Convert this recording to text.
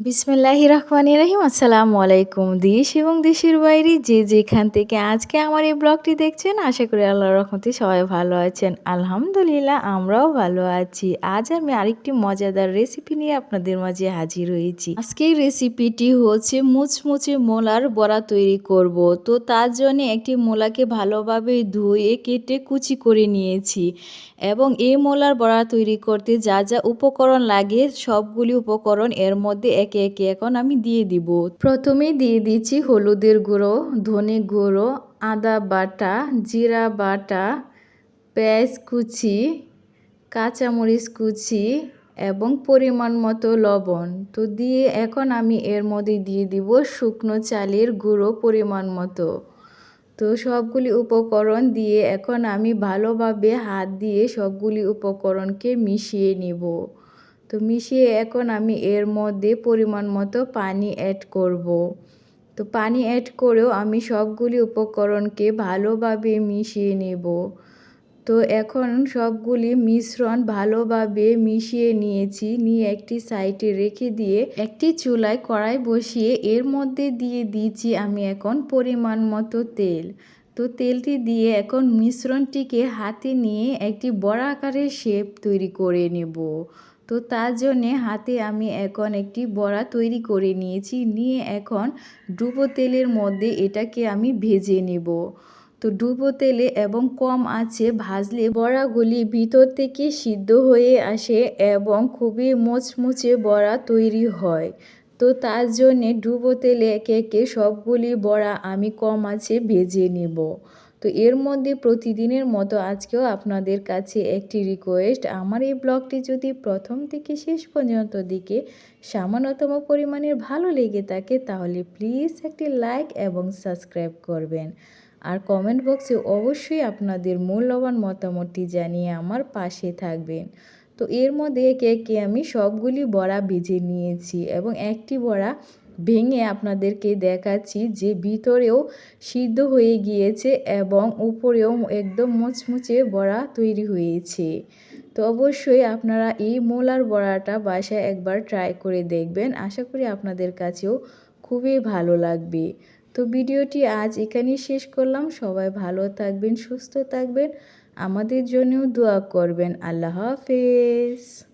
বিসমিল্লাহির রহমানির রহিম। আসসালামু আলাইকুম। দেশ এবং দেশের বাইরে যে যেখান থেকে আজকে আমার এই ব্লগটি দেখছেন, আশা করি আল্লাহর রহমতে সবাই ভালো আছেন। আলহামদুলিল্লাহ আমরাও ভালো আছি। আজ আমি আরেকটি মজাদার রেসিপি নিয়ে আপনাদের মাঝে হাজির হয়েছি। আজকের রেসিপিটি হচ্ছে মুচমুচে মোলার বড়া তৈরি করব। তো তার জন্য একটি মোলাকে ভালোভাবে ধুয়ে কেটে কুচি করে নিয়েছি এবং এই মোলার বড়া তৈরি করতে যা যা উপকরণ লাগে সবগুলি উপকরণ এর মধ্যে একে একে এখন আমি দিয়ে দিব। প্রথমে দিয়ে দিচ্ছি হলুদের গুঁড়ো, ধনে গুঁড়ো, আদা বাটা, জিরা বাটা, পেঁয়াজ কুচি, কাঁচামরিচ কুচি এবং পরিমাণ মতো লবণ। তো দিয়ে এখন আমি এর মধ্যে দিয়ে দিব শুকনো চালের গুঁড়ো পরিমাণ মতো। তো সবগুলি উপকরণ দিয়ে এখন আমি ভালোভাবে হাত দিয়ে সবগুলি উপকরণকে মিশিয়ে নিব। তো মিশিয়ে এখন আমি এর মধ্যে পরিমাণ মতো পানি অ্যাড করব। তো পানি অ্যাড করেও আমি সবগুলি উপকরণকে ভালোভাবে মিশিয়ে নেব। তো এখন সবগুলি মিশ্রণ ভালোভাবে মিশিয়ে নিয়েছি, নিয়ে একটি সাইডে রেখে দিয়ে একটি চুলায় কড়াই বসিয়ে এর মধ্যে দিয়ে দিয়েছি আমি এখন পরিমাণ মতো তেল। তো তেলটি দিয়ে এখন মিশ্রণটিকে হাতে নিয়ে একটি বড় আকারের শেপ তৈরি করে নেব। তো তার জন্যে হাতে আমি এখন একটি বড়া তৈরি করে নিয়েছি, নিয়ে এখন ডুবো তেলের মধ্যে এটাকে আমি ভেজে নেব। তো ডুবো তেলে এবং কম আঁচে ভাজলে বড়াগুলি ভিতর থেকে সিদ্ধ হয়ে আসে এবং খুবই মুচমুচে বড়া তৈরি হয়। তো তার জন্যে ডুবো তেলে একে একে সবগুলি বড়া আমি কম আঁচে ভেজে নেব। তো এর মধ্যে প্রতিদিনের মতো আজকেও আপনাদের কাছে একটি রিকোয়েস্ট, আমার এই ব্লগটি যদি প্রথম থেকে শেষ পর্যন্ত দিকে সামান্যতম পরিমাণের ভালো লেগে থাকে তাহলে প্লিজ একটি লাইক এবং সাবস্ক্রাইব করবেন। আর কমেন্ট বক্সে অবশ্যই আপনাদের মূল্যবান মতামতটি জানিয়ে আমার পাশে থাকবেন। তো এর মধ্যে একে একে আমি সবগুলি বড়া ভেজে নিয়েছি এবং একটি বড়া ভেঙে আপনাদেরকে দেখাচ্ছি যে ভিতরেও সিদ্ধ হয়ে গিয়েছে এবং উপরেও একদম মুচমুচে বড়া তৈরি হয়েছে। তো অবশ্যই আপনারা এই মোলার বড়াটা বাসায় একবার ট্রাই করে দেখবেন, আশা করি আপনাদের কাছেও খুবই ভালো লাগবে। তো ভিডিওটি আজ এখানেই শেষ করলাম। সবাই ভালো থাকবেন, সুস্থ থাকবেন, আমাদের জন্যও দোয়া করবেন। আল্লাহ হাফেজ।